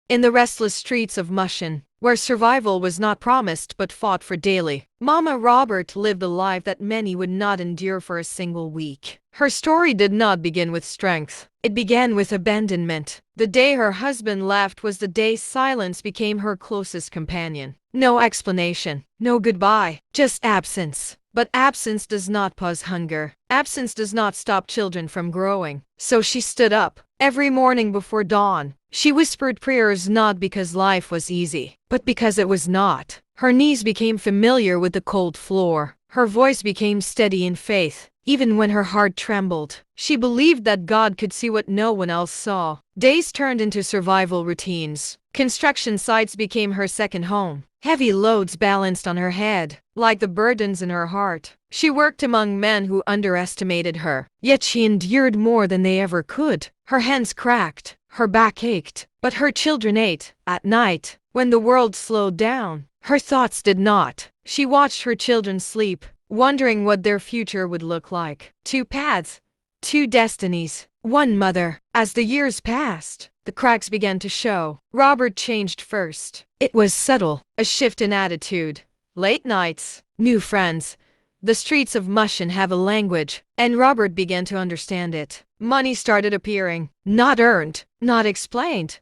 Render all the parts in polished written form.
in the restless streets of Mushin, where survival was not promised but fought for daily, Mama Robert lived a life that many would not endure for a single week. Her story did not begin with strength. It began with abandonment. The day her husband left was the day silence became her closest companion. No explanation, no goodbye, just absence. But absence does not pause hunger. Absence does not stop children from growing. So she stood up. Every morning before dawn, she whispered prayers not because life was easy, but because it was not. Her knees became familiar with the cold floor. Her voice became steady in faith, even when her heart trembled. She believed that God could see what no one else saw. Days turned into survival routines. Construction sites became her second home. Heavy loads balanced on her head, like the burdens in her heart. She worked among men who underestimated her, yet she endured more than they ever could. Her hands cracked, her back ached, but her children ate. At night, when the world slowed down, her thoughts did not. She watched her children sleep, wondering what their future would look like. Two paths, two destinies, one mother. As the years passed, the cracks began to show. Robert changed first. It was subtle, a shift in attitude. Late nights, new friends. The streets of Mushin have a language, and Robert began to understand it. Money started appearing, not earned, not explained.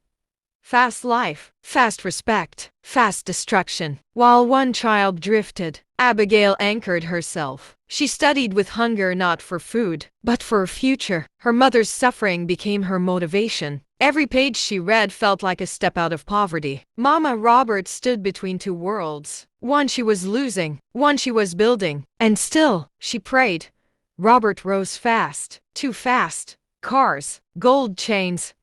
Fast life, fast respect, fast destruction. While one child drifted, Abigail anchored herself. She studied with hunger not for food, but for a future. Her mother's suffering became her motivation. Every page she read felt like a step out of poverty. Mama Robert stood between two worlds. One she was losing, one she was building. And still, she prayed. Robert rose fast, too fast. Cars, gold chains,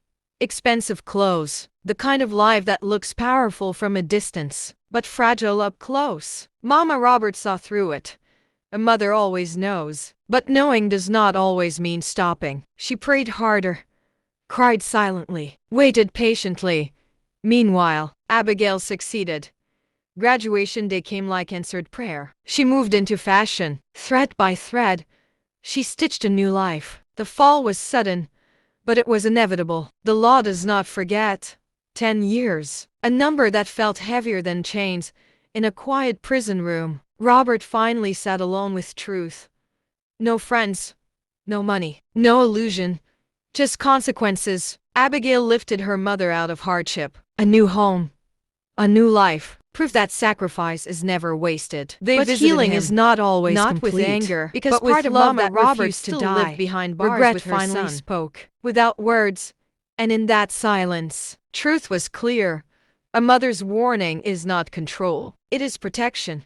expensive clothes. The kind of life that looks powerful from a distance, but fragile up close. Mama Robert saw through it. A mother always knows, but knowing does not always mean stopping. She prayed harder, cried silently, waited patiently. Meanwhile, Abigail succeeded. Graduation day came like answered prayer. She moved into fashion, thread by thread. She stitched a new life. The fall was sudden, but it was inevitable. The law does not forget. 10 years, a number that felt heavier than chains. In a quiet prison room, Robert finally sat alone with truth. No friends, no money, no illusion, just consequences. Abigail lifted her mother out of hardship. A new home, a new life. Proof that sacrifice is never wasted. But healing is not always not complete. With anger, because but part of Mama Robert still lived behind bars. Regret with her finally son. Spoke, without words, and in that silence, truth was clear. A mother's warning is not control, it is protection.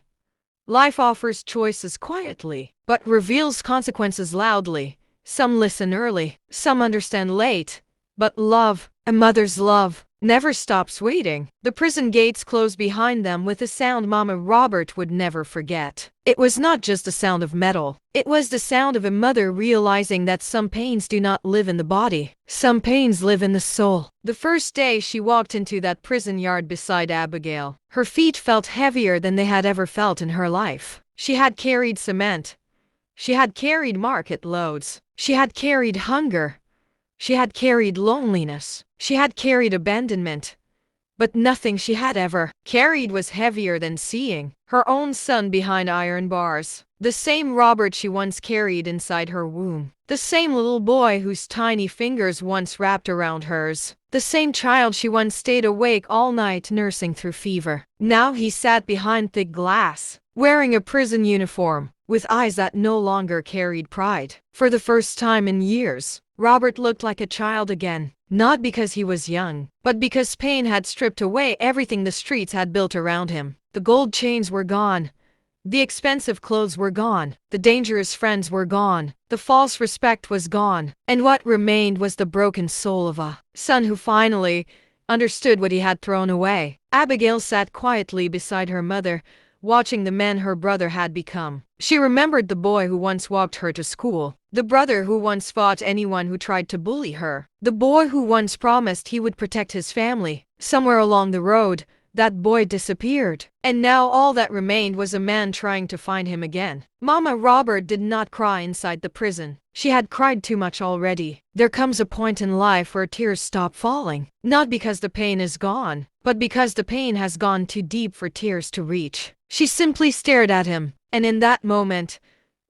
Life offers choices quietly, but reveals consequences loudly. Some listen early, some understand late. But love, a mother's love, never stops waiting. The prison gates closed behind them with a sound Mama Robert would never forget. It was not just the sound of metal. It was the sound of a mother realizing that some pains do not live in the body. Some pains live in the soul. The first day she walked into that prison yard beside Abigail, her feet felt heavier than they had ever felt in her life. She had carried cement. She had carried market loads. She had carried hunger. She had carried loneliness. She had carried abandonment. But nothing she had ever carried was heavier than seeing her own son behind iron bars. The same Robert she once carried inside her womb. The same little boy whose tiny fingers once wrapped around hers. The same child she once stayed awake all night nursing through fever. Now he sat behind thick glass, wearing a prison uniform, with eyes that no longer carried pride. For the first time in years, Robert looked like a child again. Not because he was young, but because pain had stripped away everything the streets had built around him. The gold chains were gone. The expensive clothes were gone. The dangerous friends were gone. The false respect was gone. And what remained was the broken soul of a son who finally understood what he had thrown away. Abigail sat quietly beside her mother, watching the man her brother had become. She remembered the boy who once walked her to school, the brother who once fought anyone who tried to bully her, the boy who once promised he would protect his family. Somewhere along the road, That boy disappeared, and now all that remained was a man trying to find him again. Mama Robert did not cry inside the prison. She had cried too much already. There comes a point in life where tears stop falling, not because the pain is gone, but because the pain has gone too deep for tears to reach. She simply stared at him, and in that moment,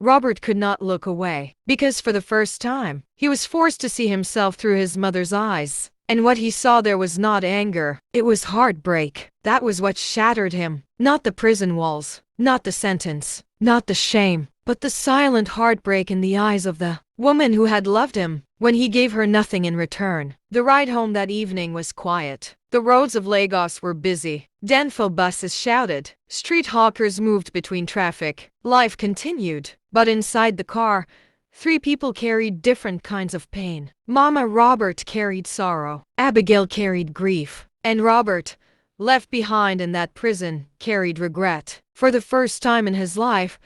Robert could not look away, because for the first time, he was forced to see himself through his mother's eyes. And what he saw there was not anger, it was heartbreak. That was what shattered him. Not the prison walls, not the sentence, not the shame, but the silent heartbreak in the eyes of the woman who had loved him when he gave her nothing in return. The ride home that evening was quiet. The roads of Lagos were busy. Denfo buses shouted. Street hawkers moved between traffic. Life continued. But inside the car, 3 people carried different kinds of pain. Mama Robert carried sorrow, Abigail carried grief, and Robert, left behind in that prison, carried regret. For the first time in his life,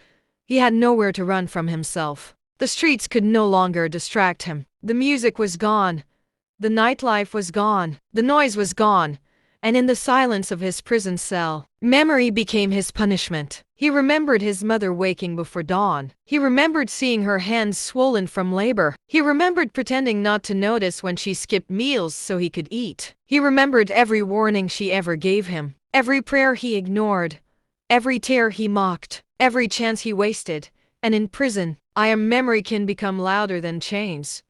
he had nowhere to run from himself. The streets could no longer distract him. The music was gone. The nightlife was gone. The noise was gone. And in the silence of his prison cell, memory became his punishment. He remembered his mother waking before dawn. He remembered seeing her hands swollen from labor. He remembered pretending not to notice when she skipped meals so he could eat. He remembered every warning she ever gave him, every prayer he ignored, every tear he mocked, every chance he wasted. And in prison, memory can become louder than chains.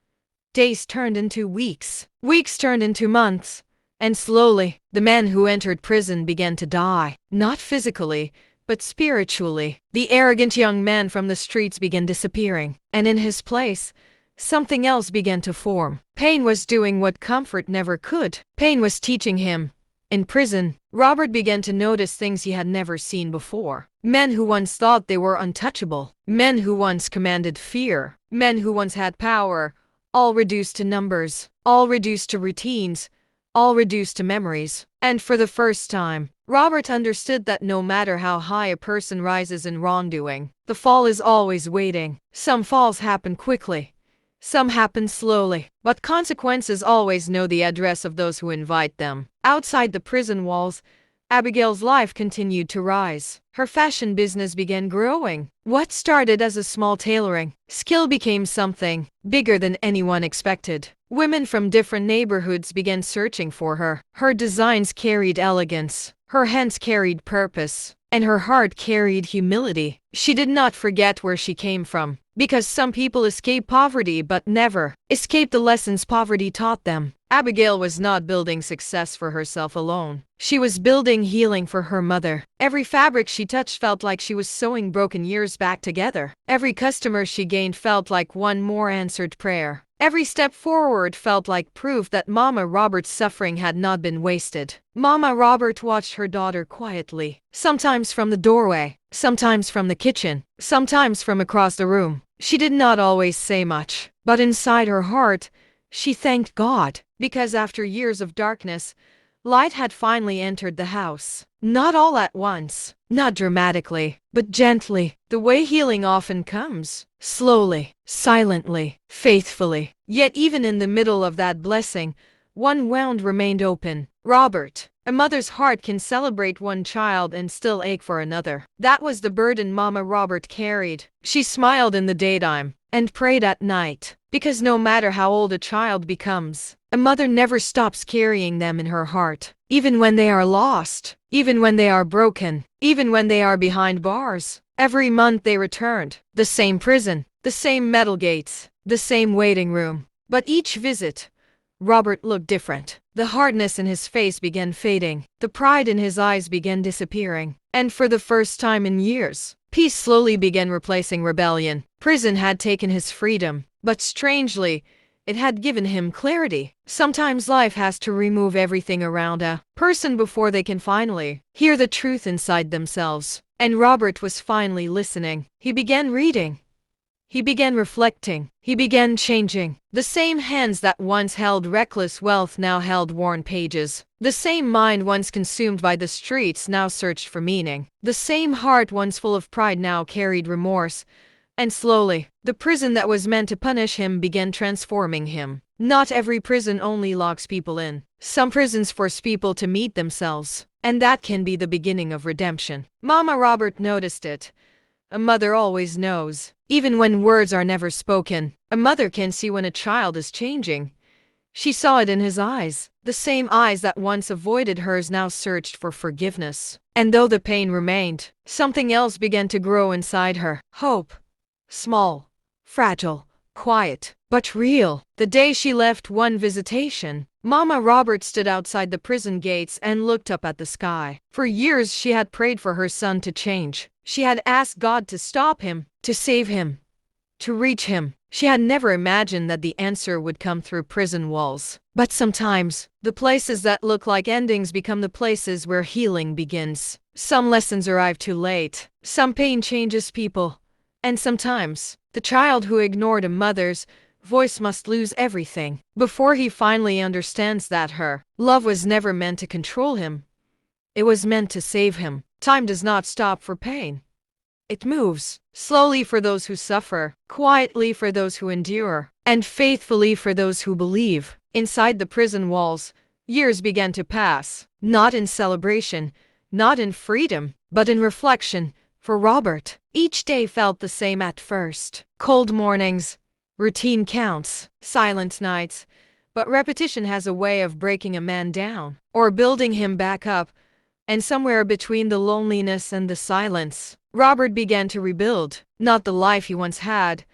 Days turned into weeks. Weeks turned into months. And slowly, the man who entered prison began to die. Not physically, but spiritually. The arrogant young man from the streets began disappearing. And in his place, something else began to form. Pain was doing what comfort never could. Pain was teaching him. In prison, Robert began to notice things he had never seen before. Men who once thought they were untouchable. Men who once commanded fear. Men who once had power. All reduced to numbers. All reduced to routines. All reduced to memories. And for the first time, Robert understood that no matter how high a person rises in wrongdoing, the fall is always waiting. Some falls happen quickly. Some happen slowly. But consequences always know the address of those who invite them. Outside the prison walls, Abigail's life continued to rise. Her fashion business began growing. What started as a small tailoring skill became something bigger than anyone expected. Women from different neighborhoods began searching for her. Her designs carried elegance, her hands carried purpose, and her heart carried humility. She did not forget where she came from, because some people escape poverty but never escape the lessons poverty taught them. Abigail was not building success for herself alone. She was building healing for her mother. Every fabric she touched felt like she was sewing broken years back together. Every customer she gained felt like one more answered prayer. Every step forward felt like proof that Mama Robert's suffering had not been wasted. Mama Robert watched her daughter quietly, sometimes from the doorway, sometimes from the kitchen, sometimes from across the room. She did not always say much, but inside her heart, she thanked God, because after years of darkness, light had finally entered the house. Not all at once, not dramatically, but gently, the way healing often comes. Slowly, silently, faithfully. Yet even in the middle of that blessing, one wound remained open. Robert. A mother's heart can celebrate one child and still ache for another. That was the burden Mama Robert carried. She smiled in the daytime and prayed at night, because no matter how old a child becomes, a mother never stops carrying them in her heart, even when they are lost, even when they are broken, even when they are behind bars. Every month they returned, the same prison, the same metal gates, the same waiting room. But each visit, Robert looked different. The hardness in his face began fading. The pride in his eyes began disappearing. And for the first time in years, peace slowly began replacing rebellion. Prison had taken his freedom, but strangely, it had given him clarity. Sometimes life has to remove everything around a person before they can finally hear the truth inside themselves. And Robert was finally listening. He began reading. He began reflecting. He began changing. The same hands that once held reckless wealth now held worn pages. The same mind once consumed by the streets now searched for meaning. The same heart once full of pride now carried remorse. And slowly, the prison that was meant to punish him began transforming him. Not every prison only locks people in. Some prisons force people to meet themselves. And that can be the beginning of redemption. Mama Robert noticed it. A mother always knows. Even when words are never spoken, a mother can see when a child is changing. She saw it in his eyes. The same eyes that once avoided hers now searched for forgiveness. And though the pain remained, something else began to grow inside her. Hope. Small, fragile, quiet, but real. The day she left one visitation, Mama Robert stood outside the prison gates and looked up at the sky. For years she had prayed for her son to change. She had asked God to stop him, to save him, to reach him. She had never imagined that the answer would come through prison walls. But sometimes, the places that look like endings become the places where healing begins. Some lessons arrive too late. Some pain changes people. And sometimes, the child who ignored a mother's voice must lose everything before he finally understands that her love was never meant to control him. It was meant to save him. Time does not stop for pain. It moves, slowly for those who suffer, quietly for those who endure, and faithfully for those who believe. Inside the prison walls, years began to pass, not in celebration, not in freedom, but in reflection. For Robert, each day felt the same at first. Cold mornings, routine counts, silent nights, but repetition has a way of breaking a man down, or building him back up. And somewhere between the loneliness and the silence, Robert began to rebuild, not the life he once had,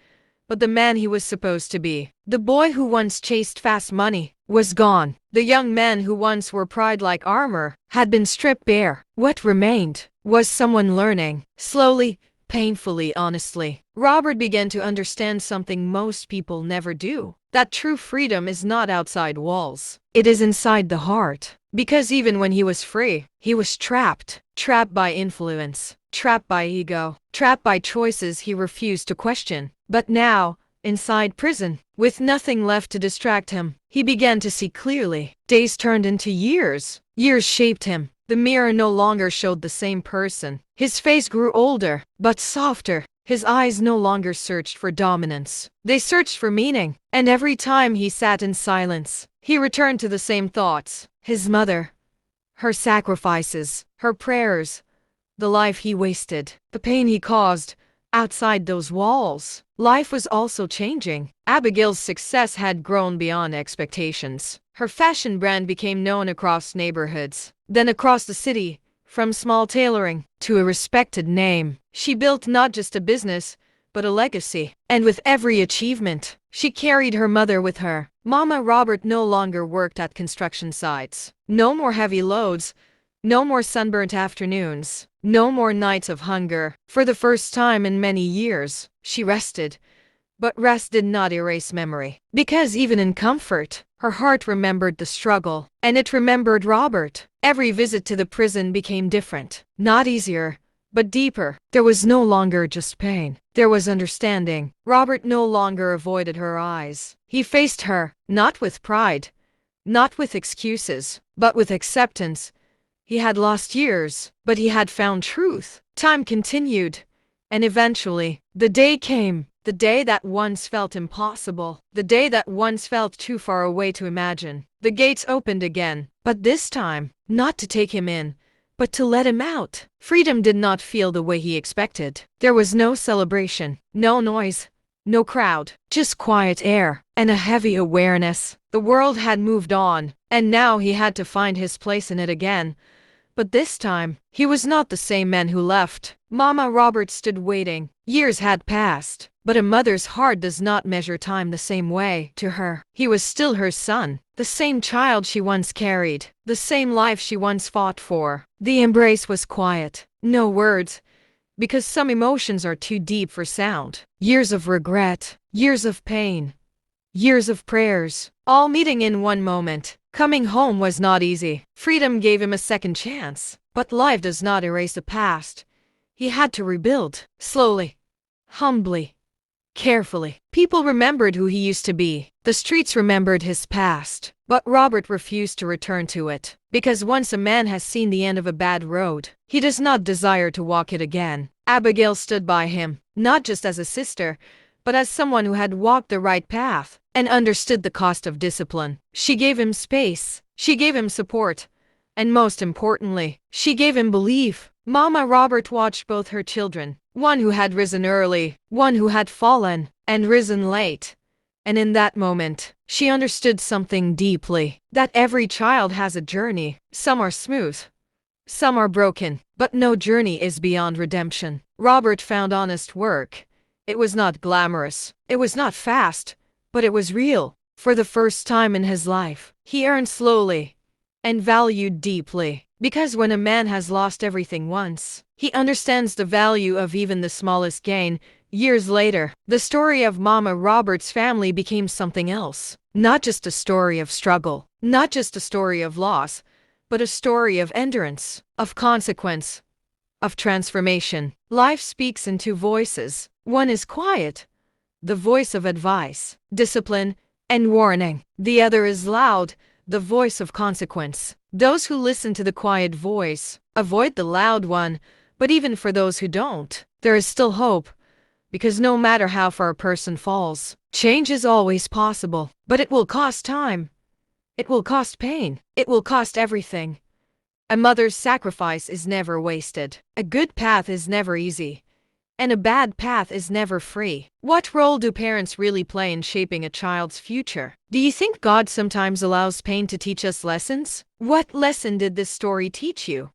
but the man he was supposed to be. The boy who once chased fast money was gone. The young men who once were pride like armor had been stripped bare. What remained was someone learning, slowly, painfully, honestly. Robert began to understand something most people never do, that true freedom is not outside walls. It is inside the heart. Because even when he was free, he was trapped. Trapped by influence, trapped by ego, trapped by choices he refused to question. But now, inside prison, with nothing left to distract him, he began to see clearly. Days turned into years. Years shaped him. The mirror no longer showed the same person. His face grew older, but softer. His eyes no longer searched for dominance. They searched for meaning. And every time he sat in silence, he returned to the same thoughts. His mother, her sacrifices, her prayers, the life he wasted, the pain he caused. Outside those walls, life was also changing. Abigail's success had grown beyond expectations. Her fashion brand became known across neighborhoods, then across the city. From small tailoring to a respected name, she built not just a business, but a legacy. And with every achievement, she carried her mother with her. Mama Robert no longer worked at construction sites. No more heavy loads. No more sunburnt afternoons. No more nights of hunger. For the first time in many years, she rested. But rest did not erase memory. Because even in comfort, her heart remembered the struggle. And it remembered Robert. Every visit to the prison became different. Not easier, but deeper. There was no longer just pain. There was understanding. Robert no longer avoided her eyes. He faced her, not with pride, not with excuses, but with acceptance. He had lost years, but he had found truth. Time continued, and eventually, the day came. The day that once felt impossible. The day that once felt too far away to imagine. The gates opened again, but this time, not to take him in, but to let him out. Freedom did not feel the way he expected. There was no celebration, no noise, no crowd, just quiet air and a heavy awareness. The world had moved on, and now he had to find his place in it again. But this time, he was not the same man who left. Mama Robert stood waiting. Years had passed, but a mother's heart does not measure time the same way. To her, he was still her son, the same child she once carried, the same life she once fought for. The embrace was quiet, no words, because some emotions are too deep for sound. Years of regret, years of pain, years of prayers, all meeting in one moment. Coming home was not easy. Freedom gave him a second chance. But life does not erase the past. He had to rebuild, slowly, humbly, carefully. People remembered who he used to be. The streets remembered his past. But Robert refused to return to it. Because once a man has seen the end of a bad road, he does not desire to walk it again. Abigail stood by him, not just as a sister, but as someone who had walked the right path and understood the cost of discipline. She gave him space. She gave him support. And most importantly, she gave him belief. Mama Robert watched both her children, one who had risen early, one who had fallen and risen late. And in that moment, she understood something deeply, that every child has a journey. Some are smooth, some are broken, but no journey is beyond redemption. Robert found honest work. It was not glamorous, it was not fast, but it was real. For the first time in his life, he earned slowly and valued deeply. Because when a man has lost everything once, he understands the value of even the smallest gain. Years later, the story of Mama Robert's family became something else. Not just a story of struggle, not just a story of loss, but a story of endurance, of consequence, of transformation. Life speaks in two voices. One is quiet, the voice of advice, discipline, and warning. The other is loud, the voice of consequence. Those who listen to the quiet voice avoid the loud one, but even for those who don't, there is still hope. Because no matter how far a person falls, change is always possible. But it will cost time. It will cost pain. It will cost everything. A mother's sacrifice is never wasted. A good path is never easy. And a bad path is never free. What role do parents really play in shaping a child's future? Do you think God sometimes allows pain to teach us lessons? What lesson did this story teach you?